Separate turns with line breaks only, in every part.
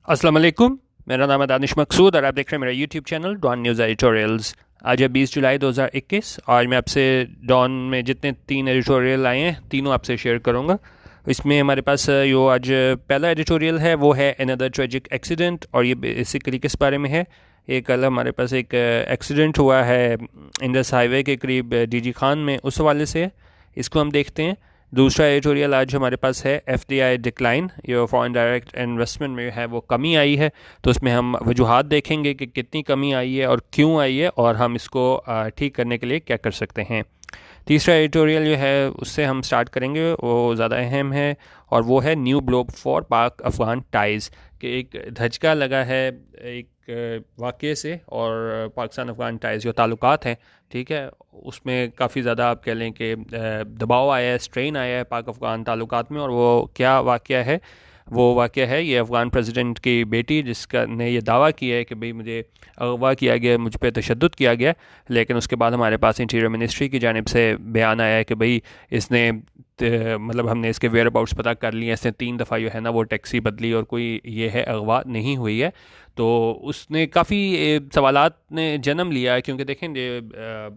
अस्सलाम वालेकुम। मेरा नाम है दानिश मकसूद और आप देख रहे हैं मेरा YouTube channel Dawn news editorials. आज है 20 जुलाई 2021। आज मैं आपसे डॉन में जितने 3 एडिटोरियल आए हैं तीनों आपसे शेयर करूंगा। इसमें हमारे पास जो आज पहला एडिटोरियल है वो है अनदर ट्रेजिक एक्सीडेंट, और ये बेसिकली किस बारे में है। एक कल हमारे पास एक एक्सीडेंट हुआ है इंडस हाईवे के करीब डीजी खान में, उस हवाले से है। इसको हम देखते हैं। दूसरा एडिटोरियल आज हमारे पास है एफडीआई डिक्लाइन, ये फॉरेन डायरेक्ट इन्वेस्टमेंट में है वो कमी आई है, तो उसमें हम वजूहात देखेंगे कि कितनी कमी आई है और क्यों आई है और हम इसको ठीक करने के लिए क्या कर सकते हैं। तीसरा एडिटोरियल जो है उससे हम स्टार्ट करेंगे, वो ज़्यादा अहम है और वो है न्यू ग्लोब फॉर पाक अफ़गान टाइज़, कि एक धचका लगा है एक वाक़े से, और पाकिस्तान अफ़गान टाइज़ जो ताल्लुकात हैं, ठीक है, उसमें काफ़ी ज़्यादा आप कह लें कि दबाव आया है, स्ट्रेन आया है पाक अफ़गान ताल्लुकात में। और वो क्या वाक़या है? वो वाक़या है ये अफ़गान प्रेसिडेंट की बेटी, जिसका ने ये दावा किया है कि भाई मुझे अगवा किया गया, मुझ पर तशद्दुद किया गया, लेकिन उसके बाद हमारे पास इंटीरियर मिनिस्ट्री की जानिब से बयान आया है कि भाई इसने मतलब हमने इसके वेयर अबाउट्स पता कर लिए, इसने 3 दफ़ा जो है ना वो टैक्सी बदली और कोई ये है अगवा नहीं हुई है। तो उसने काफ़ी सवालात ने जन्म लिया है, क्योंकि देखें जो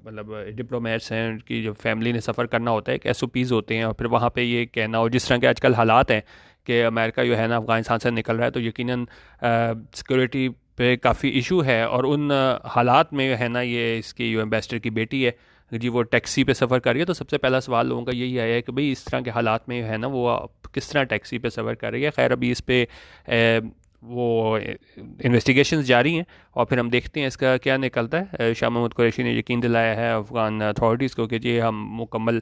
मतलब डिप्लोमेट्स हैं उनकी जो फैमिली ने सफ़र करना होता है, एक एसओपीज़ होते हैं, और फिर वहाँ पे ये कहना, और जिस तरह के आजकल हालात हैं कि अमेरिका जो है ना अफ़गानिस्तान से निकल रहा है, तो यकीनन सिक्योरिटी पे काफ़ी इशू है। और उन हालात में है ना ये इसकी जो एम्बेसडर की बेटी है जी, वो टैक्सी पे सफ़र कर रही है, तो सबसे पहला सवाल लोगों का यही आया है कि भाई इस तरह के हालात में है ना वो किस तरह टैक्सी पे सफ़र कर रही है। खैर अभी इस पर वो इन्वेस्टिगेशंस जारी हैं और फिर हम देखते हैं इसका क्या निकलता है। शाह महमूद कुरैशी ने यकीन दिलाया है अफ़गान अथॉरिटीज़ को कि जी हम मुकम्मल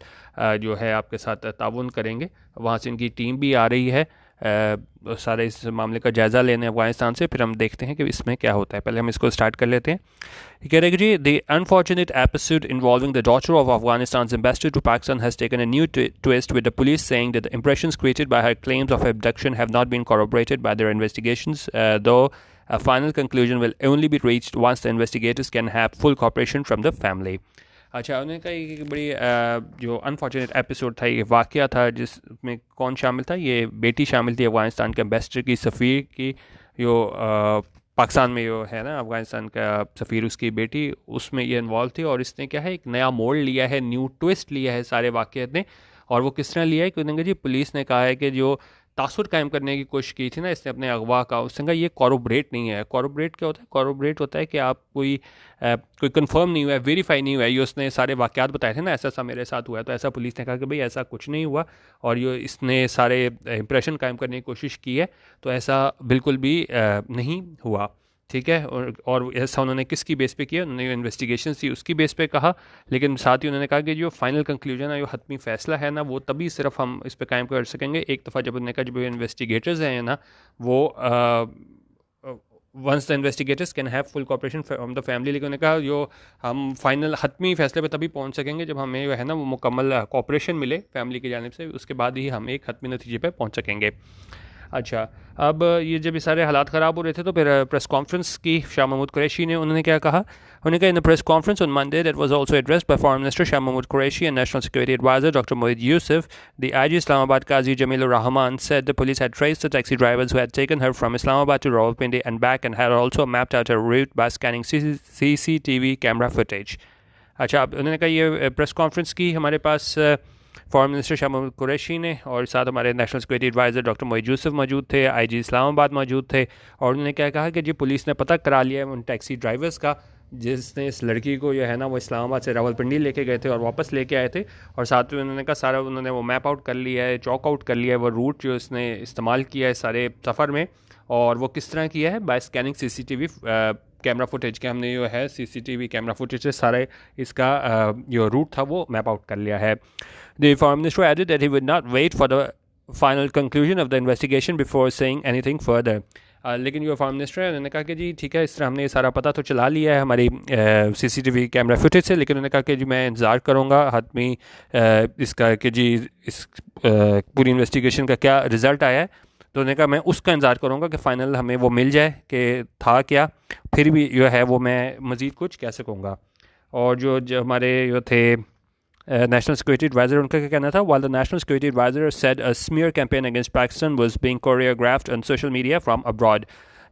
जो है आपके साथ ताउन करेंगे। वहाँ से इनकी टीम भी आ रही है सारे इस मामले का जायज़ा लेने अफ़गानिस्तान से, फिर हम देखते हैं कि इसमें क्या होता है। पहले हम इसको स्टार्ट कर लेते हैं। ये कह रहे हैं कि जी the unfortunate episode involving the daughter of Afghanistan's ambassador to Pakistan has taken a new twist, with the police saying that the impressions created by her claims of abduction have not been corroborated by their investigations, though a final conclusion will only be reached once the investigators can have full cooperation from the family. अच्छा, उन्होंने कहा कि बड़ी जो unfortunate episode था, ये वाक़या था जिसमें कौन शामिल था, ये बेटी शामिल थी अफ़गानिस्तान के एम्बेसडर की, सफ़ीर की, जो पाकिस्तान में जो है ना अफ़गानिस्तान का सफ़ीर, उसकी बेटी उसमें ये इन्वॉल्व थी। और इसने क्या है एक नया मोड़ लिया है, न्यू ट्विस्ट लिया है सारे वाक़े ने। और वो किस तरह लिया है कि उन्होंने जी पुलिस ने कहा है कि जो तासुर कायम करने की कोशिश की थी ना इसने अपने अगवा का, उसने कहा ये कॉरोबरेट नहीं है। कॉरोबरेट क्या होता है? कॉरोबरेट होता है कि आप कोई कंफर्म नहीं हुआ है, वेरीफाई नहीं हुआ है। ये उसने सारे वाक़यात बताए थे ना, ऐसा ऐसा मेरे साथ हुआ है, तो ऐसा पुलिस ने कहा कि भाई ऐसा कुछ नहीं हुआ, और ये इसने सारे इंप्रेशन कायम करने की कोशिश की है, तो ऐसा बिल्कुल भी नहीं हुआ, ठीक है। और ऐसा उन्होंने किसकी बेस पे किया? उन्होंने इन्वेस्टिगेशन थी उसकी बेस पे कहा, लेकिन साथ ही उन्होंने कहा कि जो फाइनल कंक्लूजन है, जो हतमी फैसला है ना, वो तभी सिर्फ हम इस पे कायम कर सकेंगे एक दफ़ा जब उन्होंने कहा जब इन्वेस्टिगेटर्स हैं ना वो once the investigators can have full cooperation from the family. लेकिन उन्होंने कहा जो हम फाइनल हतमी फैसले पे तभी पहुंच सकेंगे जब हमें जो है ना वो मुकम्मल कॉपरेशन मिले फैमिली की जानिब से, उसके बाद ही हम एक हतमी नतीजे पे पहुंच सकेंगे। अच्छा, अब ये जब ये सारे हालात ख़राब हो रहे थे तो फिर प्रेस कॉन्फ्रेंस की शाह महमूद कुरैशी ने, उन्होंने क्या कहा? उन्होंने कहा in the press conference on Monday that was also addressed by foreign minister Shah Mahmood Qureshi and national security adviser doctor Moeed Yusuf, the IG Islamabad Qazi Jamilur Rehman said the police had traced the taxi drivers who had taken her from Islamabad to Rawalpindi and back, and had also mapped out her route by scanning CCTV camera footage. अच्छा, अब उन्होंने कहा ये press conference की हमारे पास foreign minister Shah Mahmood Qureshi ने, और साथ हमारे national security adviser doctor Moeed Yusuf मौजूद थे, आईजी इस्लामाबाद मौजूद थे। और उन्होंने क्या कहा कि जी पुलिस ने पता करा लिया है उन टैक्सी ड्राइवर्स का जिसने इस लड़की को जो है ना वो इस्लामाबाद से रावलपिंडी लेके गए थे और वापस लेके आए थे। और साथ में उन्होंने कहा सारा उन्होंने वो मैप आउट कर लिया है, चॉक आउट कर लिया है वो रूट जो इसने इस्तेमाल किया है सारे सफ़र में, और वो किस तरह किया है? By scanning CCTV camera footage के, हमने जो है CCTV कैमरा फुटेज से सारे इसका जो रूट था वो मैप आउट कर लिया है। The foreign minister added that he would not wait for the final conclusion of the investigation before saying anything further. लेकिन जो फॉरेन मिनिस्टर है उन्होंने कहा कि जी ठीक है, इस तरह हमने ये सारा पता तो चला लिया है हमारी CCTV कैमरा फुटेज से, लेकिन उन्होंने कहा कि जी मैं इंतज़ार करूँगा हतमी इसका कि जी इस पूरी इन्वेस्टिगेशन का क्या रिज़ल्ट आया है। तो उन्होंने कहा मैं उसका इंतज़ार करूँगा कि फ़ाइनल हमें वो मिल जाए कि था क्या, फिर भी जो है वो मैं मज़ीद कुछ कह सकूँगा। और जो हमारे जो थे नेशनल सिक्योरिटी एडवाइजर, उनका क्या कहना था? While the national security advisor said a smear campaign against Pakistan was being choreographed on social media from abroad,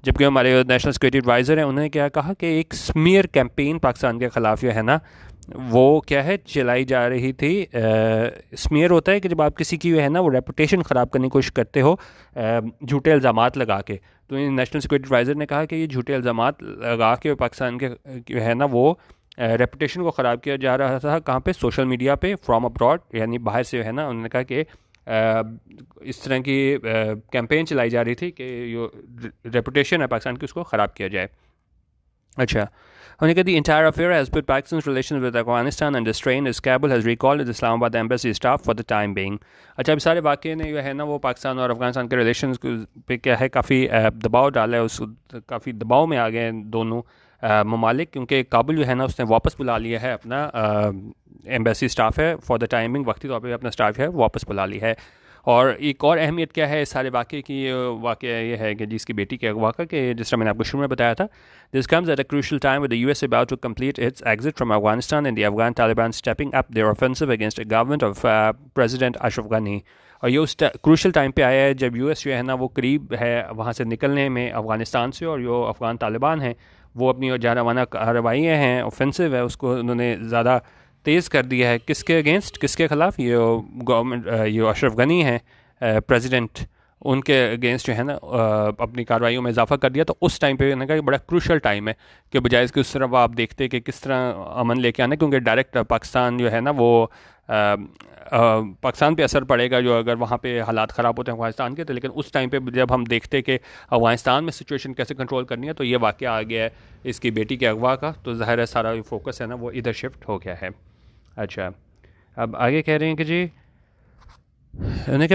जबकि हमारे नेशनल सिक्योरिटी एडवाइज़र हैं, उन्होंने क्या कहा कि एक स्मीयर कैंपेन पाकिस्तान के ख़िलाफ़ जो है ना वो क्या है चलाई जा रही थी। स्मीयर होता है कि जब आप किसी की जो है ना वो रेपुटेशन ख़राब करने की कोशिश करते हो झूठे इल्ज़ामात लगा के। तो नेशनल सिक्योरिटी एडवाइज़र ने कहा कि ये झूठे इल्ज़ामात लगा के पाकिस्तान के जो है ना वो रेपुटेशन को ख़राब किया जा रहा था। कहाँ पे? सोशल मीडिया पे, फ्रॉम अब्रॉड, यानी बाहर से है ना। उन्होंने कहा कि इस तरह की कैंपेन चलाई जा रही थी कि जो रेपुटेशन है पाकिस्तान की उसको ख़राब किया जाए। अच्छा, उन्होंने कहा the entire affair has put Pakistan relation with Afghanistan under strain as Kabul has recalled Islamabad embassy staff for the time being. अच्छा, अब सारे वाक़े ने जो है ना वो पाकिस्तान और अफगानिस्तान के रिलेशन पे क्या है काफ़ी दबाव डाला है, उस काफ़ी दबाव में आ गए हैं दोनों ममालिक, क्योंकि काबुल जो है ना उसने वापस बुला लिया है अपना एम्बेसी स्टाफ है फॉर द टाइमिंग, वक्ती तौर पर अपना स्टाफ है वापस बुला लिया है। और एक और अहमियत क्या है इस सारे वाक़े की? वाक़या ये है कि जिसकी बेटी के अगवा का, कि जिस तरह मैंने आपको शुरू में बताया था, this comes at a crucial time with the US about to complete its exit from Afghanistan and the Afghan Taliban stepping up their offensive against the government of president Ashraf Ghani. और ये उस क्रूशियल टाइम पे आया है जब यूएस जो है ना वो करीब है वहाँ से निकलने में अफगानिस्तान से, और जो अफगान तालिबान हैं वो अपनी जारवाना कार्रवाइयाँ हैं, ऑफेंसिव है, उसको उन्होंने ज़्यादा तेज़ कर दिया है। किसके अगेंस्ट, किसके ख़िलाफ़? ये गवर्नमेंट, ये अशरफ गनी हैं प्रेसिडेंट, उनके अगेंस्ट जो है ना अपनी कार्रवाइयों में इजाफा कर दिया। तो उस टाइम पे मैंने कहा बड़ा क्रूशल टाइम है कि बजाय इसके उस तरफ आप देखते कि किस तरह अमन लेके आना, क्योंकि डायरेक्ट पाकिस्तान जो है ना वो पाकिस्तान पे असर पड़ेगा जो अगर वहाँ पे हालात ख़राब होते हैं अफगानिस्तान के। तो लेकिन उस टाइम पे जब हम देखते कि अफगानिस्तान में सिचुएशन कैसे कंट्रोल करनी है, तो ये वाक़या आ गया है इसकी बेटी के अगवा का, तो ज़ाहिर है सारा फोकस है ना वो इधर शिफ्ट हो गया है। अच्छा, अब आगे कह रहे हैं कि जी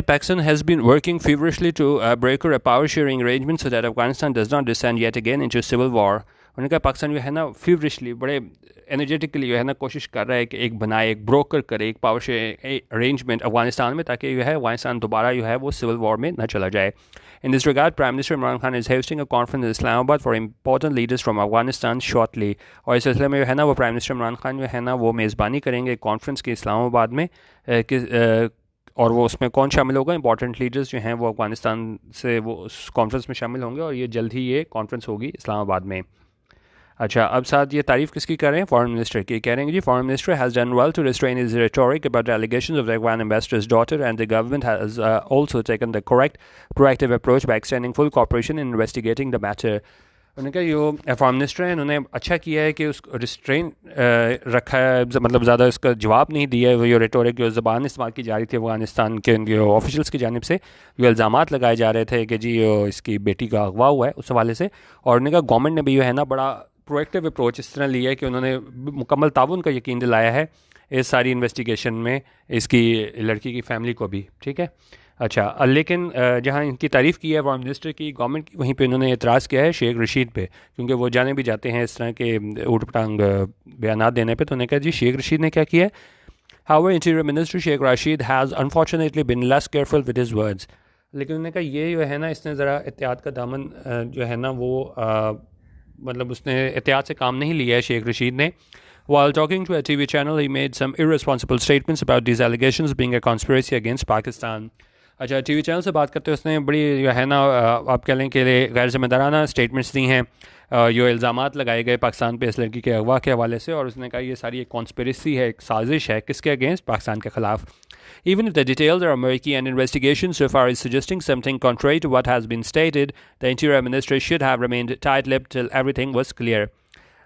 Pakistan has been working feverishly to broker a power sharing arrangement so that Afghanistan does not descend yet again into civil war. उन्होंने कहा पाकिस्तान जो है ना फीवरिशली बड़े एनर्जेटिकली जो है ना कोशिश कर रहा है कि एक बनाए, एक ब्रोकर करे एक पावर शेयरिंग अरेंजमेंट अफगानिस्तान में, ताकि जो है अफगानिस्तान दोबारा जो है वो सिविल वॉर में न चला जाए। In this regard, Prime Minister Imran Khan is hosting a conference in Islamabad for important leaders from Afghanistan shortly. और इस सिलसिले में जो है ना वो प्राइम मिनिस्टर इमरान खान जो है ना वो मेज़बानी करेंगे कॉन्फ्रेंस की इस्लामाबाद में, और वो उसमें कौन शामिल होगा? इंपॉर्टेंट लीडर्स जो हैं वो अफगानिस्तान से वो उस कॉन्फ्रेंस में शामिल होंगे, और ये जल्द ही ये कॉन्फ्रेंस होगी इस्लामाबाद में। अच्छा, अब साथ ये तारीफ़ किसकी कर रहे हैं? फॉरेन मिनिस्टर की कह रहे हैं जी foreign minister has done well to restrain his rhetoric about the allegations of the Afghan ambassador's daughter and the government has also taken the correct proactive approach by extending full cooperation in investigating the matter. उन्होंने कहा जो foreign minister हैं उन्होंने अच्छा किया है कि उसको रिस्ट्रेन रखा है, मतलब ज़्यादा उसका जवाब नहीं दिया है। वो जो रेटोरिक जो ज़बान इस्तेमाल की जा रही थी अफगानिस्तान के जो ऑफिशियल्स की जानिब से जो इल्ज़ामात लगाए जा रहे थे कि जी इसकी बेटी का अगवा हुआ है, उस हवाले से। और उन्होंने कहा गवर्नमेंट ने भी जो है ना बड़ा प्रोएक्टिव अप्रोच इस तरह लिया है कि उन्होंने मुकम्मल ताउन का यकीन दिलाया है इस सारी इन्वेस्टिगेशन में इसकी लड़की की फ़ैमिली को भी। ठीक है, अच्छा, लेकिन जहाँ इनकी तारीफ़ की है फॉरेन मिनिस्टर की गवर्नमेंट की, वहीं पे इन्होंने एतराज़ किया है शेख रशीद पे, क्योंकि वो जाने भी जाते हैं इस तरह के ऊट पटांग बयान देने पे। तो उन्होंने कहा जी शेख रशीद ने क्या किया है? However, Interior Minister Sheikh Rashid has unfortunately been less careful with his words. लेकिन उन्होंने कहा ये जो है ना इसने ज़रा एहतियात का दामन जो है ना वो मतलब उसने एहतियात से काम नहीं लिया है शेख रशीद ने। While talking to a TV channel, he made some irresponsible statements about these allegations being a conspiracy against Pakistan. अच्छा, टीवी चैनल से बात करते हुए उसने बड़ी जो है ना आप कह लें कि गैर ज़िम्मेदाराना स्टेटमेंट्स दी हैं, जो इल्ज़ामात लगाए गए पाकिस्तान पे इस लड़की के अगवा के हवाले से। और उसने कहा ये सारी एक कॉन्स्पिरेसी है, एक साजिश है, किसके अगेंस्ट? पाकिस्तान के ख़िलाफ़। Even if the details are murky and investigation so far is suggesting something contrary to what has been stated, the Interior Minister should have remained tight-lipped till everything was clear.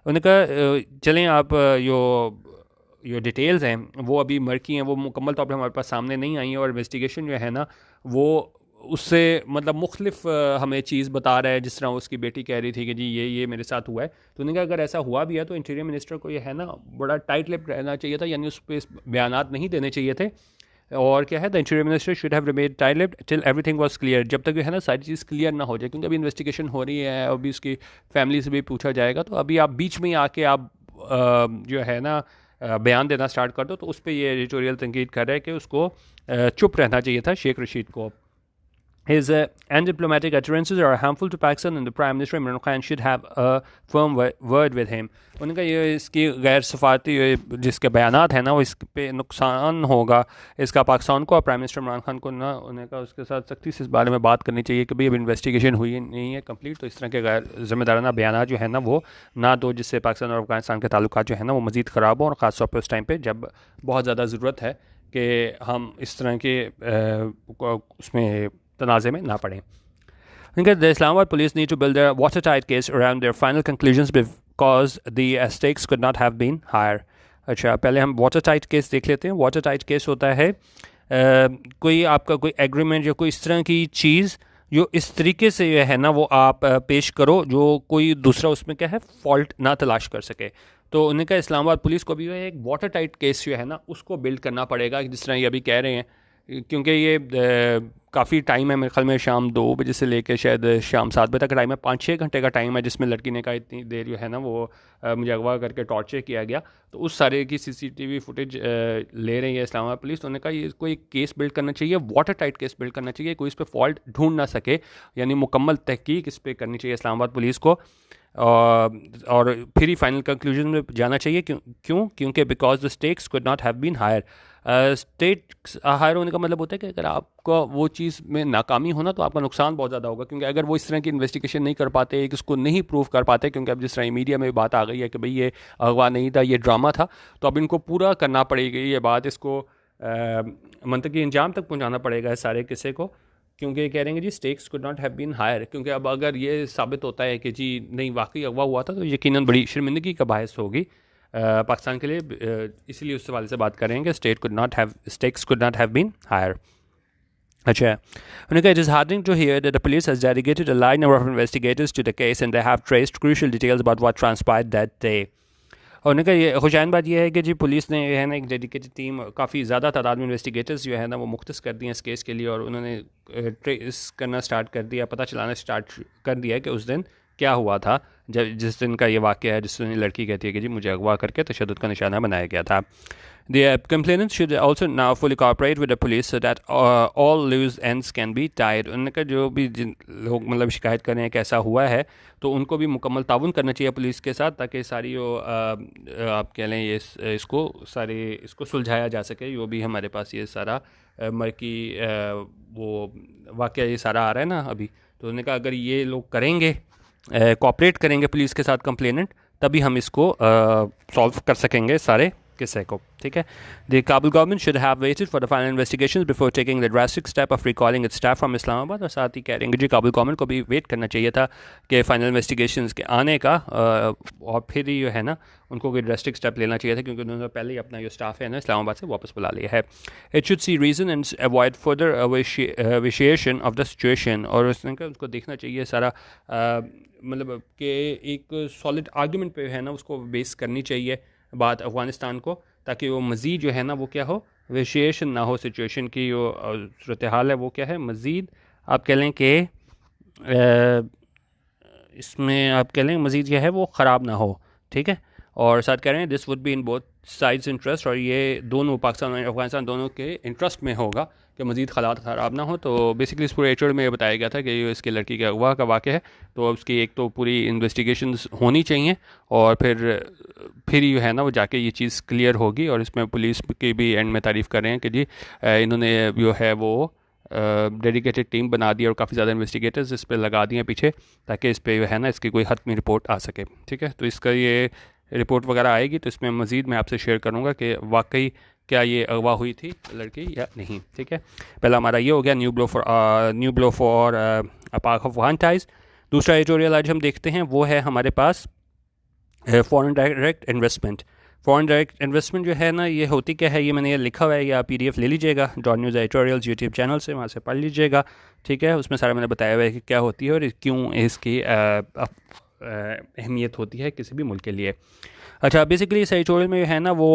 उन्होंने कहा चलें आप जो details हैं वो अभी murky हैं, वो मुकम्मल तौर पर हमारे पास सामने नहीं आई हैं, और इन्वेस्टिगेशन जो है ना वो उससे मतलब मुख्तलिफ हमें चीज़ बता रहा है, जिस तरह उसकी बेटी कह रही थी कि जी ये मेरे साथ हुआ है। तो उन्होंने कहा अगर ऐसा हुआ भी है तो इंटीरियर मिनिस्टर को ये है ना बड़ा टाइट लिप रहना चाहिए था, यानी उस पर बयानात नहीं देने चाहिए थे। और क्या है, the interior minister should have remained tight lipped till everything was clear, जब तक जो है ना सारी चीज़ क्लियर ना हो जाए, क्योंकि अभी इन्वेस्टिगेशन हो रही है, अभी उसकी फैमिली से भी पूछा जाएगा। तो अभी आप बीच में आके आप जो है ना बयान देना स्टार्ट कर दो, तो उस पर ये एडिटोरियल तनकीद कर रहा है कि उसको चुप रहना चाहिए था शेख रशीद को। His undiplomatic utterances are harmful to Pakistan and the Prime Minister Imran Khan should have a firm word with him. उनका ये इसकी गैर सफारती जिसके बयानात हैं ना वो इस पे नुकसान होगा इसका पाकिस्तान को और प्राइम मिनिस्टर इमरान खान को ना उन्हें का उसके साथ सख्ती से इस बारे में बात करनी चाहिए कि भाई अब इन्वेस्टिगेशन हुई नहीं है कंप्लीट, तो इस तरह के गैर जिम्मेदाराना बयानात जो है ना वो ना दो, जिससे पाकिस्तान और अफगानिस्तान के ताल्लुकात जो है ना वो मज़ीद ख़राब हो, और ख़ास तौर पर उस टाइम पर जब बहुत ज़्यादा ज़रूरत है कि हम इस तरह के उसमें तनाज़े में ना पड़ें. The Islamabad police need to build a watertight case around their final conclusions because the stakes could not have been higher. अच्छा, पहले हम watertight case देख लेते हैं. watertight case होता है कोई आपका कोई एग्रीमेंट या कोई इस तरह की चीज़ जो इस तरीके से जो है ना वो आप पेश करो जो कोई दूसरा उसमें क्या है फॉल्ट ना तलाश कर सके. तो उन्हें कहा इस्लामाबाद पुलिस को भी एक वाटर टाइट केस जो है ना उसको बिल्ड करना पड़ेगा, जिस तरह ये अभी कह रहे हैं, क्योंकि ये काफ़ी टाइम है मेरे ख्याल में, शाम 2 बजे से लेकर शायद शाम 7 बजे तक का टाइम है, 5-6 घंटे का टाइम है जिसमें लड़की ने कहा इतनी देर जो है ना वो मुझे अगवा करके टॉर्चर किया गया. तो उस सारे की CCTV फुटेज ले रही है इस्लामाबाद पुलिस. तो उन्होंने कहा ये कोई केस बिल्ड करना चाहिए, वाटर टाइट केस बिल्ड करना चाहिए, कोई इस पर फॉल्ट ढूंढ ना सके, यानी मुकम्मल तहकीक इस पर करनी चाहिए इस्लामाबाद पुलिस को और फिर ही फाइनल कंक्लूजन में जाना चाहिए. क्योंकि because the stakes could not have been higher. Stakes higher होने का मतलब होता है कि अगर आपका वो चीज़ में नाकामी होना तो आपका नुकसान बहुत ज़्यादा होगा, क्योंकि अगर वो इस तरह की इन्वेस्टिगेशन नहीं कर पाते, एक उसको नहीं प्रूव कर पाते, क्योंकि अब जिस तरह मीडिया में बात आ गई है कि भाई ये अगवा नहीं था, ये ड्रामा था, तो अब इनको पूरा करना पड़ेगी ये बात, इसको मंतकी अंजाम तक पहुँचाना पड़ेगा इस सारे किस्से को, क्योंकि कह रहे हैं जी stakes could not have been higher. क्योंकि अब अगर ये साबित होता है कि जी नहीं वाकई अगवा हुआ था तो यकीनन बड़ी शर्मिंदगी का बायस होगी पाकिस्तान के लिए. इसीलिए उस सवाल से बात करेंगे stakes could not have been higher. अच्छा, उन्होंने कहा it is heartening to hear that the police has dedicated a line number of investigators to the case and they have traced crucial details about what transpired that day. और उन्होंने कहा ये खुशाइन बात यह है कि जी पुलिस ने है ना एक डेडिकेटेड टीम, काफ़ी ज़्यादा तादाद में इन्वेस्टिगेटर्स जो है ना वो मुख्तस कर दिए इस केस के लिए, और उन्होंने ट्रेस करना स्टार्ट कर दिया, पता चलाना स्टार्ट कर दिया कि उस दिन क्या हुआ था, जब जिस दिन का ये वाक़या है जिस दिन लड़की कहती है कि जी मुझे अगवा करके तशद्दुद का निशाना बनाया गया था. The complainants should also now fully cooperate with the police so that all loose ends can be tied. उन्होंने कहा जो भी जिन लोग मतलब शिकायत कर रहे हैं कि ऐसा हुआ है तो उनको भी मुकम्मल ताउन करना चाहिए पुलिस के साथ, ताकि सारी जो आप कह लें ये इसको सुलझाया जा सके. जो भी हमारे पास ये सारा मरकी वो वाक़या ये सारा आ रहा है ना अभी, तो उन्होंने कहा अगर ये लोग करेंगे कोऑपरेट करेंगे पुलिस के साथ कंप्लेनेंट, तभी हम इसको सॉल्व कर सकेंगे सारे किस्से को. ठीक है. The Kabul government should have waited for the final investigations before taking the drastic step of recalling it's staff from Islamabad. और साथ ही कह रहे हैं जी काबुल गवर्नमेंट को भी वेट करना चाहिए था कि फाइनल इन्वेस्टिगेशंस के आने का, और फिर ही जो है ना उनको कोई ड्रास्टिक स्टेप लेना चाहिए था, क्योंकि उन्होंने पहले ही अपना जो स्टाफ है ना इस्लामाबाद से वापस बुला लिया है. It should see reason and avoid further vitiation of the situation. और उसको देखना चाहिए सारा मतलब कि एक सॉलिड आर्गूमेंट पे है ना उसको बेस करनी चाहिए बात अफ़गानिस्तान को, ताकि वो मज़ीद जो है ना वो क्या हो विशेषण ना हो, सिचुएशन की जो सूरत हाल है वो क्या है मज़ीद आप कह लें कि इसमें आप कह लें मज़ीद जो है वो ख़राब ना हो. ठीक है. और साथ कह रहे हैं this would be in both sides interest, और ये दोनों पाकिस्तान और अफगानिस्तान दोनों के इंटरेस्ट में होगा कि मज़ीद हालात ख़राब ना हो. तो बेसिकली इस पूरे एपिसोड में ये बताया गया था कि ये इसके लड़की के अगवा का वाक़या है, तो उसकी एक तो पूरी इन्वेस्टिगेशंस होनी चाहिए और फिर ये है ना वो जाके ये चीज़ क्लियर होगी. और इसमें पुलिस की भी एंड में तारीफ़ कर रहे हैं कि जी इन्होंने जो है वो डेडिकेटेड टीम बना दी और काफ़ी ज़्यादा इन्वेस्टिगेटर्स इस पर लगा दिए पीछे, ताकि इस पर जो है ना इसकी कोई हतमी रिपोर्ट आ सके. ठीक है. तो इसका ये रिपोर्ट वगैरह आएगी तो इसमें मज़ीद मैं आपसे शेयर करूँगा कि वाकई क्या ये अगवा हुई थी लड़की या नहीं. ठीक है. पहला हमारा ये हो गया न्यू ब्लो फॉर पाक अफगान टाइज. दूसरा एडिटोरियल आज हम देखते हैं वो है हमारे पास foreign direct investment. Foreign direct investment जो है ना ये होती क्या है, ये मैंने ये लिखा हुआ है, या PDF ले लीजिएगा Dawn news editorials YouTube channel से, वहाँ से पढ़ लीजिएगा. ठीक है. उसमें सारा मैंने बताया हुआ है कि क्या होती है और क्यों इसकी अहमियत होती है किसी भी मुल्क के लिए. अच्छा, बेसिकली इस एडिटोरियल में जो है ना वो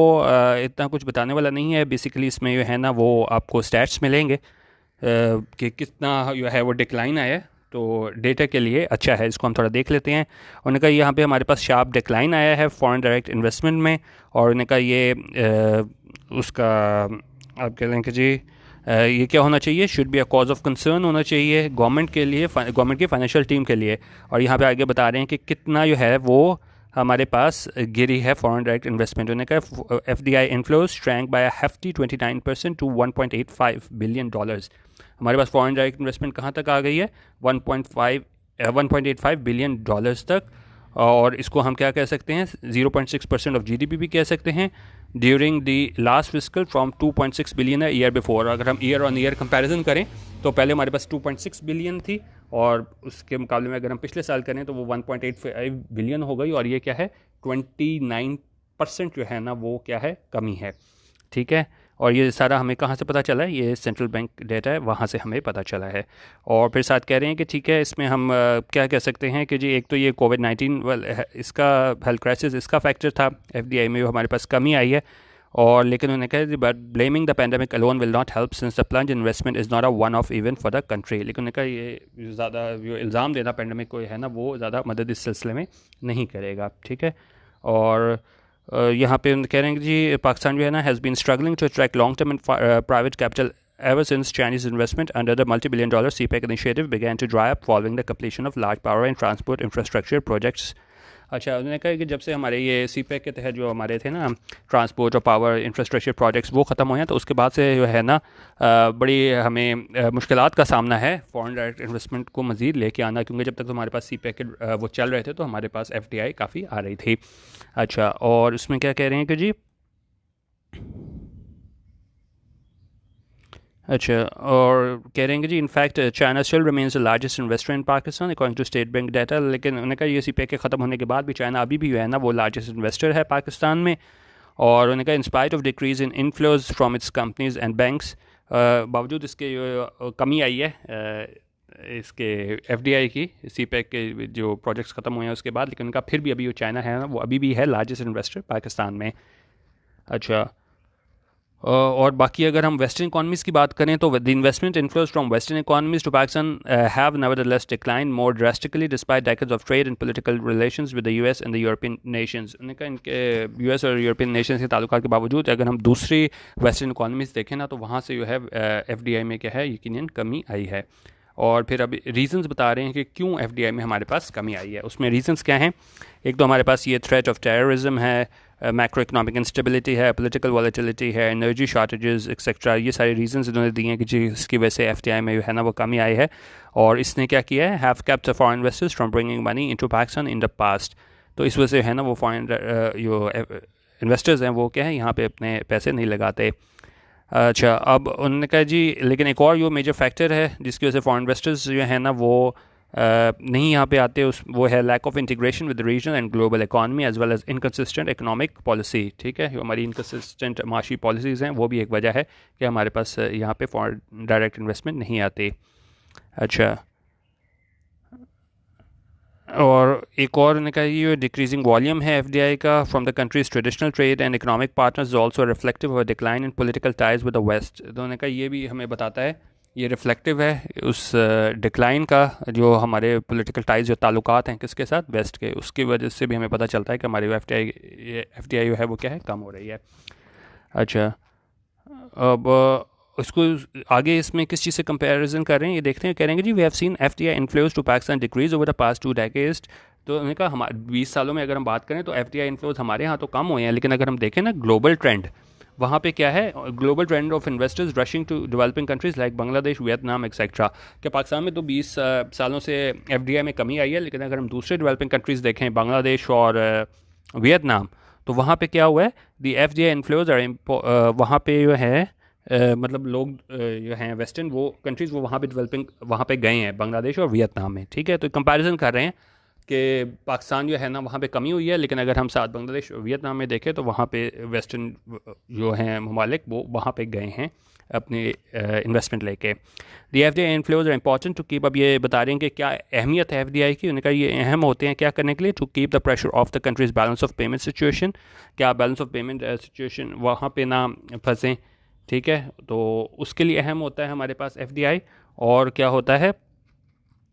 इतना कुछ बताने वाला नहीं है. बेसिकली इसमें जो है ना वो आपको स्टैट्स मिलेंगे कि कितना जो है वो डिक्लाइन आया है, तो डेटा के लिए अच्छा है. इसको हम थोड़ा देख लेते हैं. उन्होंने कहा यहाँ पे हमारे पास शार्प डिक्लाइन आया है फॉरेन डायरेक्ट इन्वेस्टमेंट में, और उन्होंने कहा ये उसका आप कह लें कि जी ये क्या होना चाहिए, should be a cause of concern होना चाहिए गवर्नमेंट के लिए, गवर्नमेंट की फाइनेंशियल टीम के लिए। और यहाँ पे आगे बता रहे हैं कि कितना जो है वो हमारे पास गिरी है फॉरेन डायरेक्ट इन्वेस्टमेंट होने का। FDI inflows shrank by a hefty 29% to $1.85 billion. हमारे पास फॉरेन डायरेक्ट इन्वेस्टमेंट कहाँ तक आ गई है, 1.85 बिलियन डॉलर्स तक। और इसको हम क्या कह सकते हैं, 0.6% ऑफ GDP भी कह सकते हैं during the last fiscal from 2.6 billion है ईयर बिफोर। अगर हम ईयर ऑन ईयर कंपैरिजन करें तो पहले हमारे पास 2.6 बिलियन थी, और उसके मुकाबले में अगर हम पिछले साल करें तो वो 1.85 बिलियन हो गई, और ये क्या है 29% जो है ना वो क्या है, कमी है। ठीक है, और ये सारा हमें कहाँ से पता चला है, ये सेंट्रल बैंक डेटा है, वहाँ से हमें पता चला है। और फिर साथ कह रहे हैं कि ठीक है, इसमें हम क्या कह सकते हैं कि जी एक तो ये कोविड-19 इसका हेल्थ क्राइसिस इसका फैक्टर था, FDI में जो हमारे पास कमी आई है। और लेकिन उन्होंने कहा but blaming the pandemic alone will not help since the plunge investment is not a one of event for the country. लेकिन उन्होंने कहा ये ज़्यादा जो इल्ज़ाम देना पैंडेमिक को है ना, वो ज़्यादा मदद इस सिलसिले में नहीं करेगा। ठीक है, और यहाँ पे कह रहे हैं कि जी पाकिस्तान जो है ना has been struggling to attract long term and private capital ever since Chinese investment under the multi-billion-dollar CPEC initiative began to dry up following the completion of large power and transport infrastructure projects। अच्छा, उन्होंने कहा कि जब से हमारे ये CPEC के तहत जो हमारे थे ना ट्रांसपोर्ट और पावर इंफ्रास्ट्रक्चर प्रोजेक्ट्स वो ख़त्म हुए हैं, तो उसके बाद से जो है ना बड़ी हमें मुश्किलात का सामना है फॉरेन डायरेक्ट इन्वेस्टमेंट को मज़ीद लेके आना, क्योंकि जब तक तो हमारे पास CPEC के वो चल रहे थे तो हमारे पास FDI काफ़ी आ रही थी। अच्छा, और उसमें क्या कह रहे हैं कि जी अच्छा, और कह रहे हैं कि जी in fact China still remains the largest investor in Pakistan according to State Bank data. लेकिन उन्होंने कहा ये CPEC के ख़त्म होने के बाद भी चाइना अभी भी जो है ना वो लार्जेस्ट इन्वेस्टर है पाकिस्तान में। और उन्होंने कहा in spite of decrease in inflows from its companies and banks, बावजूद इसके जो कमी आई है इसके FDI की CPEC के जो प्रोजेक्ट्स ख़त्म हुए हैं उसके बाद, लेकिन उनका फिर भी अभी जो चाइना है ना वो अभी भी है लार्जेस्ट इन्वेस्टर पाकिस्तान में। अच्छा, और बाकी अगर हम वेस्टर्न इकॉनमीज़ की बात करें तो the investment inflows from western economies to Pakistan have nevertheless decline more drastically despite decades of trade and political relations with the US and the European nations. उन्होंने कहा इनके US और यूरोपियन नेशंस के ताल्लुकात के बावजूद अगर हम दूसरी वेस्टर्न इकॉनमीज़ देखें ना तो वहाँ से जो है FDI में क्या है यकीनन कमी आई है। और फिर अभी रीजंस बता रहे हैं कि क्यों FDI में हमारे पास कमी आई है। उसमें रीजंस क्या हैं, एक तो हमारे पास ये थ्रेट ऑफ टेररिज्म है, मैक्रो इकनॉमिक इंस्टेबिलिटी है, पॉलिटिकल वॉलेटिलिटी है, एनर्जी शॉर्टेजेस एक्सेट्रा, ये सारे रीजंस इन्होंने दिए हैं कि जिसकी वजह से FDI में जो है ना वो कमी आई है। और इसने क्या किया है, have kept foreign investors from bringing money into Pakistan in the past. तो इस वजह से है ना वो फॉरेन जो इन्वेस्टर्स हैं वो क्या है यहाँ पे अपने पैसे नहीं लगाते। अच्छा, अब उन्होंने कहा जी लेकिन एक और जो मेजर फैक्टर है जिसकी वजह से फॉरेन इन्वेस्टर्स जो है ना वो नहीं यहाँ पे आते, उस वो है lack of integration with regional and global economy as well as inconsistent economic policy. ठीक है, जो हमारी इनकन्सिस्टेंट माशी पॉलिसीज़ हैं वो भी एक वजह है कि हमारे पास यहाँ पे फॉरेन डायरेक्ट इन्वेस्टमेंट नहीं आती। अच्छा, और एक और उन्होंने कहा ये डिक्रीजिंग वॉल्यूम है FDI का from the countries traditional trade and economic partners also reflective of decline in political ties with the west. तो उन्होंने कहा ये भी हमें बताता है, ये रिफ्लेक्टिव है उस डिक्लाइन का जो हमारे पॉलिटिकल टाइज जो ताल्लुकात हैं किसके साथ, वेस्ट के, उसकी वजह से भी हमें पता चलता है कि हमारी FDI जो है वो क्या है कम हो रही है। अच्छा, अब उसको आगे इसमें किस चीज़ से कंपैरिजन कर रहे हैं ये देखते हैं। करेंगे जी we have seen FDI inflows to Pakistan decrease over the past 2 decades. तो उन्होंने कहा हमारे 20 सालों में अगर हम बात करें तो FDI इन्फ्लोज हमारे यहाँ तो कम हुए हैं, लेकिन अगर हम देखें ना ग्लोबल ट्रेंड, वहाँ पे क्या है, global trend of investors rushing to developing countries like Bangladesh, Vietnam etcetera. कि पाकिस्तान में तो 20 सालों से FDI में कमी आई है, लेकिन अगर हम दूसरे डेवलपिंग कंट्रीज़ देखें बांग्लादेश और वियतनाम, तो वहाँ पे क्या हुआ है, दी FDI इन्फ्लोज वहाँ पे जो है मतलब लोग जो हैं वेस्टर्न वो कंट्रीज़ वो वहाँ पे डेवलपिंग वहाँ पे गए हैं बांग्लादेश और वियतनाम में। ठीक है, तो कंपैरिजन कर रहे हैं कि पाकिस्तान जो है ना वहाँ पे कमी हुई है, लेकिन अगर हम साथ बांग्लादेश और वियतनाम में देखें तो वहाँ पे वेस्टर्न जो हैं ममालिक वो वहाँ पे गए हैं अपने इन्वेस्टमेंट लेके। The FDI inflows are important to keep, अब ये बता रहे हैं कि क्या अहमियत है FDI की। उन्होंने कहा ये अहम होते हैं क्या करने के लिए, to keep the pressure of the countries balance of payment situation, क्या बैलेंस ऑफ पेमेंट सिचुएशन वहाँ पे ना फंसें। ठीक है, तो उसके लिए अहम होता है हमारे पास FDI। और क्या होता है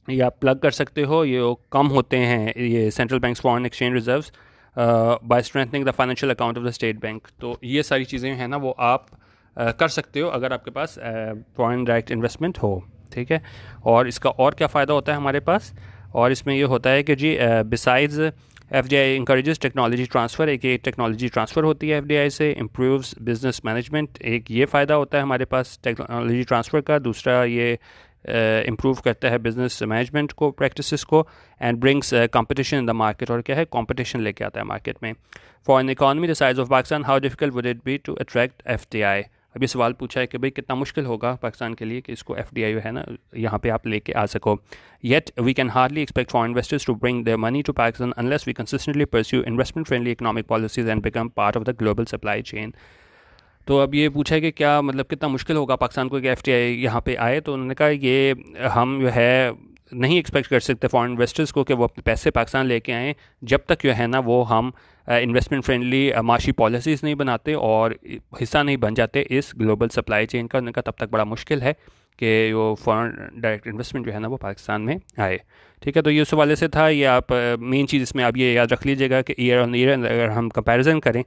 ये आप प्लग कर सकते हो, ये कम होते हैं ये central banks foreign exchange reserves by strengthening the financial account of the state bank. तो ये सारी चीज़ें हैं ना वो आप कर सकते हो अगर आपके पास फॉरेन डायरेक्ट इन्वेस्टमेंट हो, ठीक है। और इसका और क्या फ़ायदा होता है हमारे पास, और इसमें ये होता है कि जी besides FDI encourages technology transfer, एक ये टेक्नोलॉजी ट्रांसफ़र होती है FDI से, इम्प्रूव्स बिजनेस मैनेजमेंट, एक ये फ़ायदा होता है हमारे पास टेक्नोलॉजी ट्रांसफ़र का। दूसरा ये इम्प्रूव करता है बिजनेस मैनेजमेंट को, प्रैक्टिसेस को, and brings competition in the market, और क्या है, कंपटीशन लेके आता है मार्केट में। For an economy the size of Pakistan how difficult would it be to attract FDI। अभी सवाल पूछा है कि भाई कितना मुश्किल होगा पाकिस्तान के लिए कि इसको FDI जो है ना यहाँ पे आप लेके आ सको। Yet we can hardly expect foreign investors to bring their money to Pakistan unless we consistently pursue investment friendly economic policies and become part of the global supply chain. तो अब ये पूछा है कि क्या मतलब कितना मुश्किल होगा पाकिस्तान को कि FDI यहाँ पे आए, तो उन्होंने कहा ये हम जो है नहीं एक्सपेक्ट कर सकते फॉरेन इन्वेस्टर्स को कि वो अपने पैसे पाकिस्तान लेके आएँ जब तक जो है ना वो हम इन्वेस्टमेंट फ्रेंडली माशी पॉलिसीज़ नहीं बनाते और हिस्सा नहीं बन जाते इस ग्लोबल सप्लाई चेन का। उनका तब तक बड़ा मुश्किल है कि वो फॉरेन डायरेक्ट इन्वेस्टमेंट जो है ना वो पाकिस्तान में आए, ठीक है। तो ये उस हवाले से था। ये आप मेन चीज़ इसमें आप ये याद रख लीजिएगा कि ईयर ऑन ईयर अगर हम कंपैरिजन करें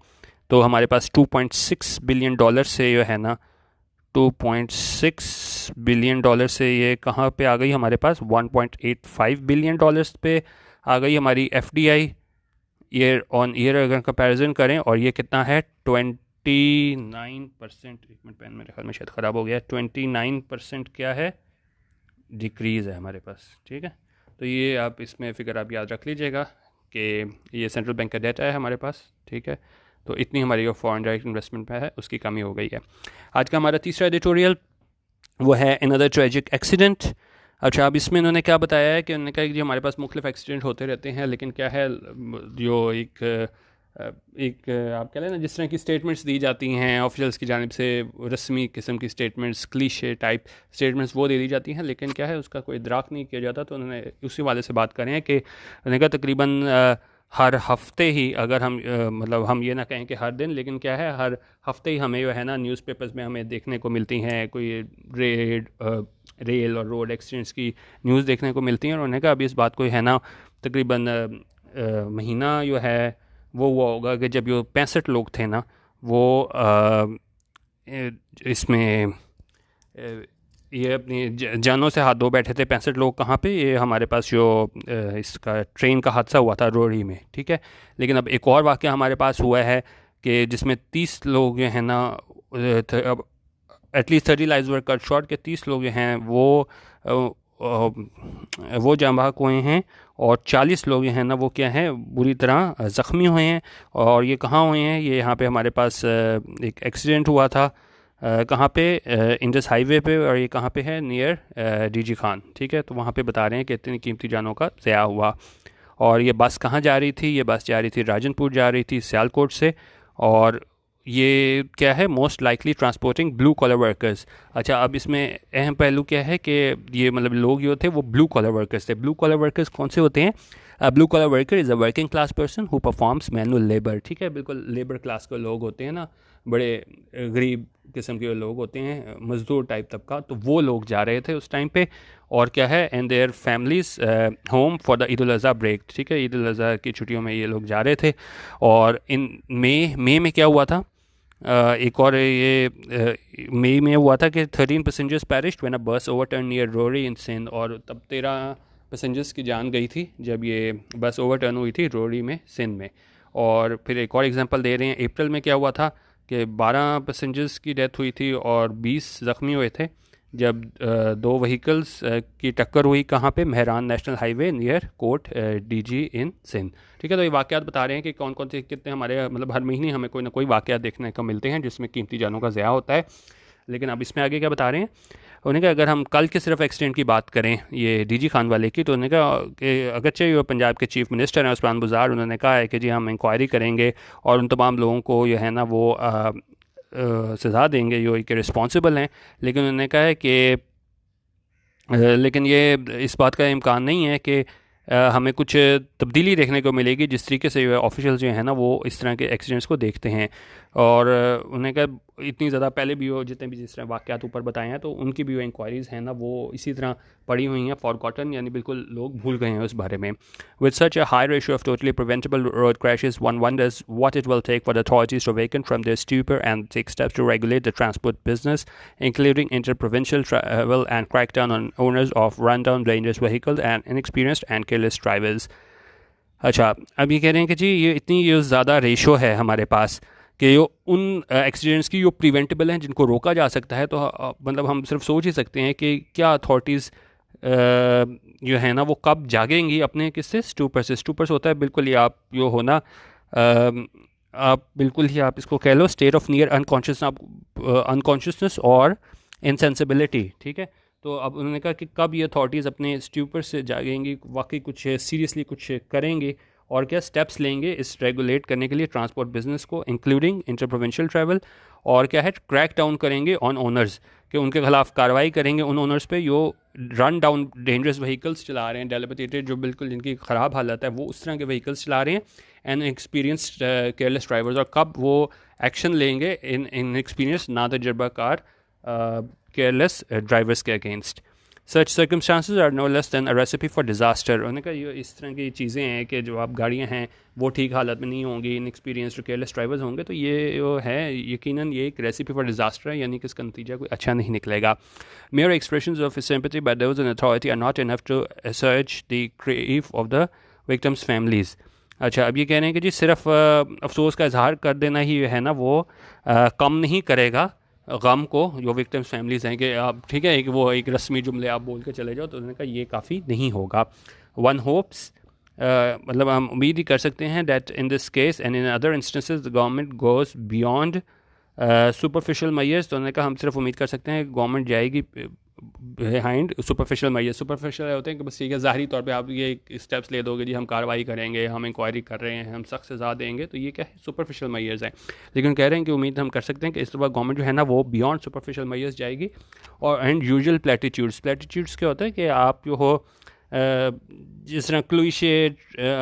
तो हमारे पास $2.6 बिलियन से जो है ना, $2.6 बिलियन से ये कहाँ पे आ गई हमारे पास, $1.85 बिलियन पे आ गई हमारी FDI ईयर ऑन ईयर अगर कंपैरिजन करें। और ये कितना है, 29%, एक मिनट पेन मेरे ख्याल में शायद ख़राब हो गया, 29% क्या है, डिक्रीज़ है हमारे पास, ठीक है। तो ये आप इसमें फ़िगर आप याद रख लीजिएगा कि ये सेंट्रल बैंक का डेटा है हमारे पास, ठीक है। तो इतनी हमारी जो फॉरेन डायरेक्ट इन्वेस्टमेंट पे है उसकी कमी हो गई है। आज का हमारा तीसरा एडिटोरियल वो है अनदर ट्रेजिक एक्सीडेंट। अच्छा, अब इसमें उन्होंने क्या बताया है कि उन्होंने कहा कि जो हमारे पास मुख्तलिफ एक्सीडेंट होते रहते हैं, लेकिन क्या है जो एक आप कह लें ना जिस तरह की स्टेटमेंट्स दी जाती हैं ऑफिशियल्स की जानिब से, रस्मी किस्म की स्टेटमेंट्स, क्लीशे टाइप स्टेटमेंट्स वो दे दी जाती हैं, लेकिन क्या है उसका कोई इदराक नहीं किया जाता। तो उन्होंने उसी वाले से बात करें कि उन्होंने कहा तकरीबन हर हफ्ते ही, अगर हम मतलब हम ये ना कहें कि हर दिन, लेकिन क्या है हर हफ्ते ही हमें जो है ना न्यूज़पेपर्स में हमें देखने को मिलती हैं कोई रेल और रोड एक्सीडेंट्स की न्यूज़ देखने को मिलती हैं। और उन्होंने कहा अभी इस बात को है ना तकरीबन महीना जो है वो हुआ होगा कि जब ये 65 लोग थे ना वो इसमें ये अपनी जानों से हाथ धो बैठे थे। 65 लोग कहाँ पे, ये हमारे पास जो इसका ट्रेन का हादसा हुआ था रोहड़ी में, ठीक है। लेकिन अब एक और वाक़या हमारे पास हुआ है कि जिसमें 30 लोग जो हैं ना, अब एटलीस्ट 30 लाइव्स वर कट शॉर्ट के 30 लोग जो हैं वो जाँ बहक हुए हैं और 40 लोग जो हैं ना वो क्या हैं बुरी तरह ज़ख्मी हुए हैं। और ये कहाँ हुए हैं, ये यहाँ पे हमारे पास एक एक्सीडेंट हुआ था कहाँ पे, इंडस हाईवे पे, और ये कहाँ पे है, नियर DG खान, ठीक है। तो वहाँ पे बता रहे हैं कि इतनी कीमती जानों का ज़या हुआ। और ये बस कहाँ जा रही थी, ये बस जा रही थी राजनपुर जा रही थी सियालकोट से, और ये क्या है, most likely transporting blue collar workers. अच्छा, अब इसमें अहम पहलू क्या है कि ये मतलब लोग जो थे वो ब्लू कॉलर वर्कर्स थे। ब्लू कॉलर वर्कर्स कौन से होते हैं? Blue collar worker is a working class person who performs manual labour, ठीक है। बिल्कुल लेबर क्लास के लोग होते हैं ना, बड़े गरीब किस्म के लोग होते हैं, मजदूर टाइप तबका, तो वो लोग जा रहे थे उस टाइम पे। और क्या है, and their families home for the Eid ul Azha break, ठीक है। ईद उल अज़हा की छुट्टियों में ये लोग जा रहे थे। और इन मई में क्या हुआ था, एक और ये मई में हुआ था कि 13 पैसेंजर्स पेरिश्ड व्हेन अ बस ओवरटर्न नियर रोहड़ी इन सिंध, और तब 13 पैसेंजर्स की जान गई थी जब ये बस ओवरटर्न हुई थी रोहड़ी में, सिंध में। और फिर एक और एग्जांपल दे रहे हैं, अप्रैल में क्या हुआ था कि 12 पैसेंजर्स की डेथ हुई थी और 20 ज़ख्मी हुए थे जब दो व्हीकल्स की टक्कर हुई कहाँ पे, Mehran national highway near Kot DG in Sindh, ठीक है। तो ये वाक़यात बता रहे हैं कि कौन कौन से कितने हमारे मतलब हर महीने हमें कोई ना कोई वाक़यात देखने को मिलते हैं जिसमें कीमती जानों का ज़या होता है। लेकिन अब इसमें आगे क्या बता रहे हैं, उन्होंने कहा अगर हम कल के सिर्फ एक्सीडेंट की बात करें ये DG खान वाले की, तो उन्होंने कहा कि अगरचे वो पंजाब के चीफ मिनिस्टर हैं उस्मान बुज़दार, उन्होंने कहा है कि जी हम इंक्वायरी करेंगे और उन तमाम लोगों को जो है ना वो सज़ा देंगे जो कि रिस्पॉन्सिबल हैं। लेकिन उन्होंने कहा है कि लेकिन ये इस बात का इम्कान नहीं है कि हमें कुछ तब्दीली देखने को मिलेगी जिस तरीके से जो है ऑफिशियल जो है ना वो इस तरह के एक्सीडेंट्स को देखते हैं। और उन्होंने कहा इतनी ज़्यादा पहले भी हो, जितने भी जिस तरह वाक़यात ऊपर बताए हैं, तो उनकी भी इंक्वायरीज़ हैं ना वो इसी तरह पड़ी हुई हैं, फॉरगॉटन, यानी बिल्कुल लोग भूल गए हैं उस बारे में. With such a high ratio of totally preventable road crashes, one wonders what it will take for the authorities to awaken from their stupor and take steps to regulate the transport business, including interprovincial travel, and crack down on owners of run-down dangerous vehicles and inexperienced and careless drivers. अच्छा, अब ये कह रहे हैं कि जी ये इतनी ये ज़्यादा रेशो है हमारे पास कि ये उन एक्सीडेंट्स की जो प्रिवेंटेबल हैं, जिनको रोका जा सकता है, तो मतलब हम सिर्फ सोच ही सकते हैं कि क्या अथॉरिटीज़ जो है ना वो कब जागेंगी अपने किससे स्टूपर से. स्टूपर्स होता है बिल्कुल ही आप जो हो ना आप बिल्कुल ही आप इसको कह लो स्टेट ऑफ नियर अनकॉन्शियसनेस और इनसेंसिबिलिटी. ठीक है, तो अब उन्होंने कहा कि कब ये अथॉरिटीज़ अपने स्टूपर से जागेंगी, वाकई कुछ सीरियसली कुछ करेंगे और क्या स्टेप्स लेंगे इस रेगुलेट करने के लिए ट्रांसपोर्ट बिजनेस को, इंक्लूडिंग इंटर प्रोविंशियल ट्रैवल, और क्या है क्रैक डाउन करेंगे ऑन ओनर्स, कि उनके खिलाफ कार्रवाई करेंगे उन ओनर्स पे जो रन डाउन डेंजरस व्हीकल्स चला रहे हैं, डेलिबरेटेड, जो बिल्कुल जिनकी ख़राब हालत है, वो उस तरह के व्हीकल्स चला रहे हैं, एंड एक्सपीरियंस्ड केयरलेस ड्राइवर्स, और कब वो एक्शन लेंगे इन एक्सपीरियंस ना तजर्बाकार केयरलेस ड्राइवर्स के against. Such circumstances are no less than a recipe for disaster. उन्होंने कहा ये इस तरह की चीज़ें हैं कि जो आप गाड़ियाँ हैं वो ठीक हालत में नहीं होंगी, इनएक्सपीरियंस्ड केयरलेस ड्राइवर्स होंगे, तो ये जो है यकीनन ये एक रेसिपी फॉर डिजास्टर है, यानी कि इसका नतीजा कोई अच्छा नहीं निकलेगा. Mere expressions of sympathy by those in authority are not enough to assuage the grief of the victims' families. अच्छा, अब ये कह रहे हैं कि जी सिर्फ अफसोस का इजहार कर देना ही है ना वो कम नहीं करेगा गम को जो विक्टिम्स फैमिलीज़ हैं, कि आप ठीक है वो एक रस्मी जुमले आप बोल के चले जाओ, तो उन्होंने कहा ये काफ़ी नहीं होगा. वन होप्स मतलब हम उम्मीद ही कर सकते हैं that in this case and in other instances the government goes beyond superficial measures. तो उन्होंने कहा हम सिर्फ उम्मीद कर सकते हैं गवर्नमेंट जाएगी बिहाइंड सुपरफिशियल मैयर्स. सुपरफिशियल होते हैं कि बस ठीक है ज़ाहरी तौर पे आप ये स्टेप्स ले दोगे, जी हम कार्रवाई करेंगे, हम इंक्वायरी कर रहे हैं, हम सख्त सज़ा देंगे, तो ये क्या है सुपरफिशियल मैयर्स हैं. लेकिन कह रहे हैं कि उम्मीद हम कर सकते हैं कि इस दफ़ा गवर्नमेंट जो है ना वो बियॉन्ड सुपरफिशियल मैयर्स जाएगी. और एंड यूजुअल प्लेटिट्यूड्स क्या होता है कि आप जो हो जिस तरह क्लूशे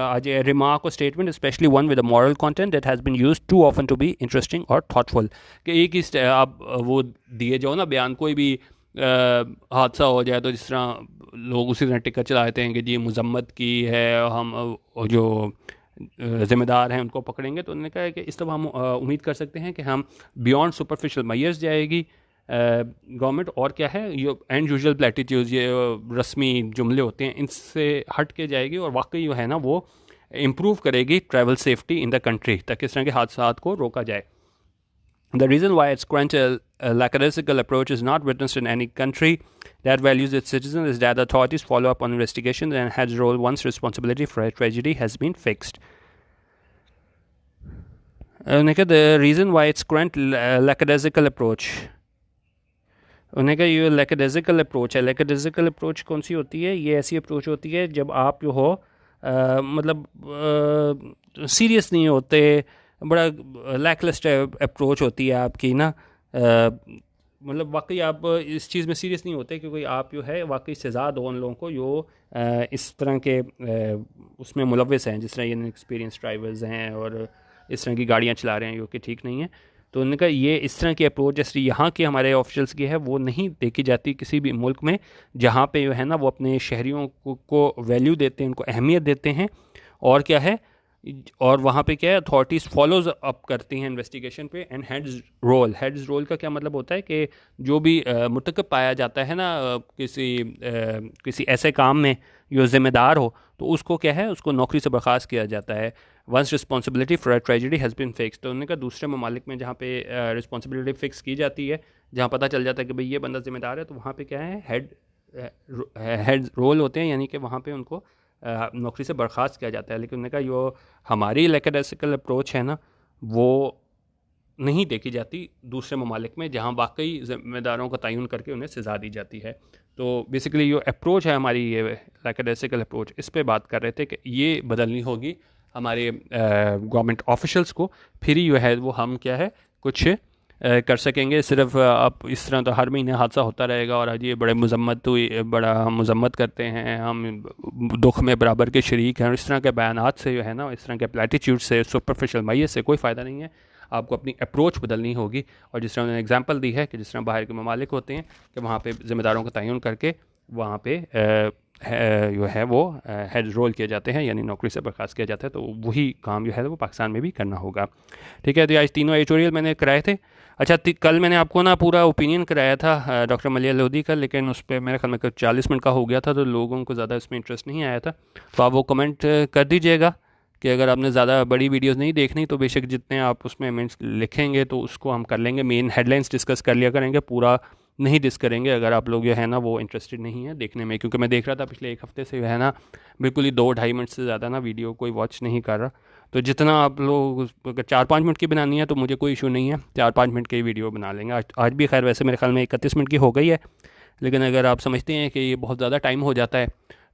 आज रिमार्क और statement, especially one with a moral content that has been used too often to be interesting और थॉटफुल, कि एक ही आप वो दिए जाओ ना बयान, कोई भी हादसा हो जाए तो जिस तरह लोग उसी तरह टिक्का चलाते हैं कि जी मजम्मत की है, हम जो ज़िम्मेदार हैं उनको पकड़ेंगे. तो उन्होंने कहा है कि इस तरह हम उम्मीद कर सकते हैं कि हम बियॉन्ड सुपरफिशियल मैयर्स जाएगी गवर्नमेंट, और क्या है ये एंड यूजुअल प्लेटिट्यूड्स, ये रस्मी जुमले होते हैं, इनसे हट के जाएगी और वाकई जो है ना वो इम्प्रूव करेगी travel safety in the country, ताकि इस तरह के हादसात को रोका जाए. The reason why its current lackadaisical approach is not witnessed in any country that values its citizens is that the authorities follow up on investigations and has role once responsibility for a tragedy has been fixed. The reason why its current lackadaisical approach, उन्हें कहा ये lackadaisical approach है. lackadaisical approach कौन सी होती है? ये ऐसी approach होती है जब आप जो हो मतलब सीरियस नहीं होते, बड़ा लैकलस्टर अप्रोच होती है आपकी ना, मतलब वाकई आप इस चीज़ में सीरियस नहीं होते क्योंकि आप जो है वाकई सज़ा दो उन लोगों को जो इस तरह के उसमें मुलव्वस हैं, जिस तरह ये एक्सपीरियंस ड्राइवर्स हैं और इस तरह की गाड़ियाँ चला रहे हैं जो कि ठीक नहीं है. तो उन्होंने कहा ये इस तरह की अप्रोच जैसे यहाँ के हमारे ऑफिशियल्स की है वो नहीं देखी जाती किसी भी मुल्क में जहाँ पे जो है ना वो अपने शहरियों को वैल्यू देते हैं, उनको अहमियत देते हैं, और क्या है और वहाँ पे क्या है अथॉरिटीज़ फॉलोज अप करती हैं इन्वेस्टिगेशन पे. एंड हेड्स रोल का क्या मतलब होता है कि जो भी मुर्तकब पाया जाता है ना किसी ऐसे काम में जो ज़िम्मेदार हो, तो उसको क्या है उसको नौकरी से बर्खास्त किया जाता है. Once responsibility for a tragedy has been fix. तो उन्होंने कहा दूसरे ममालिक में जहाँ पे रिस्पॉन्सिबिलिटी फ़िक्स की जाती है, जहाँ पता चल जाता है कि भाई ये बंदा ज़िम्मेदार है, तो वहाँ पे क्या है हेड रोल होते हैं, यानी कि वहाँ पे उनको नौकरी से बर्खास्त किया जाता है. लेकिन उन्होंने कहा जो हमारी लैकडाइसिकल अप्रोच है ना वो नहीं देखी जाती दूसरे ममालिक में जहाँ वाकई ज़िम्मेदारों का तयन करके उन्हें सज़ा दी जाती है. तो बेसिकली जो अप्रोच है हमारी ये लैकडाइसिकल अप्रोच, इस पे बात कर रहे थे कि ये बदलनी होगी हमारे गवर्नमेंट ऑफिशल्स को, फिर ही जो है वो हम क्या है कुछ कर सकेंगे. सिर्फ आप इस तरह तो हर महीने हादसा होता रहेगा और आज ये बड़ा हम मजम्मत करते हैं, हम दुख में बराबर के शरीक हैं, और इस तरह के बयानात से जो है ना इस तरह के प्लेटिट्यूड से सुपरफिशियल मैयर्स से कोई फ़ायदा नहीं है. आपको अपनी अप्रोच बदलनी होगी। और जिस तरह उन्होंने एग्जांपल दी है कि जिस तरह बाहर के ममालिक होते हैं कि वहाँ पे ज़िम्मेदारों का तयन करके वहाँ पे जो है वो हेड रोल किए जाते हैं, यानी नौकरी से बर्खास्त किया जाता है, तो वही काम जो है वो पाकिस्तान में भी करना होगा। ठीक है, तो आज तीनों एडिटोरियल मैंने कराए थे। अच्छा, कल मैंने आपको ना पूरा ओपिनियन कराया था डॉक्टर मलिया लोधी का, लेकिन उस पर मेरे ख्याल में 40 मिनट का हो गया था, तो लोगों को ज़्यादा इसमें इंटरेस्ट नहीं आया था। तो आप वो कमेंट कर दीजिएगा कि अगर आपने ज़्यादा बड़ी वीडियोस नहीं देखनी तो बेशक जितने आप उसमें मिनट्स लिखेंगे तो उसको हम कर लेंगे, मेन हेडलाइंस डिस्कस कर लिया करेंगे, पूरा नहीं डिस्क करेंगे अगर आप लोग जो है ना वो इंटरेस्टेड नहीं है देखने में। क्योंकि मैं देख रहा था पिछले एक हफ़्ते से जो है ना बिल्कुल ही 2-2.5 मिनट से ज़्यादा ना वीडियो कोई वॉच नहीं कर रहा। तो जितना आप लोग अगर 4-5 मिनट की बनानी है तो मुझे कोई इशू नहीं है, 4-5 मिनट की वीडियो बना लेंगे। आज भी खैर वैसे मेरे ख्याल में 31 मिनट की हो गई है, लेकिन अगर आप समझते हैं कि ये बहुत ज़्यादा टाइम हो जाता है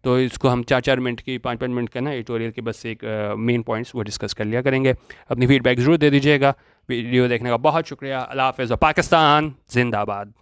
तो इसको हम 4-4 मिनट की 5-5 मिनट का ना एडिटोरियल के बस एक मेन पॉइंट्स वो डिस्कस कर लिया करेंगे। अपनी फीडबैक ज़रूर दे दीजिएगा। वीडियो देखने का बहुत शुक्रिया। अल्लाह हाफ़िज़। पाकिस्तान जिंदाबाद।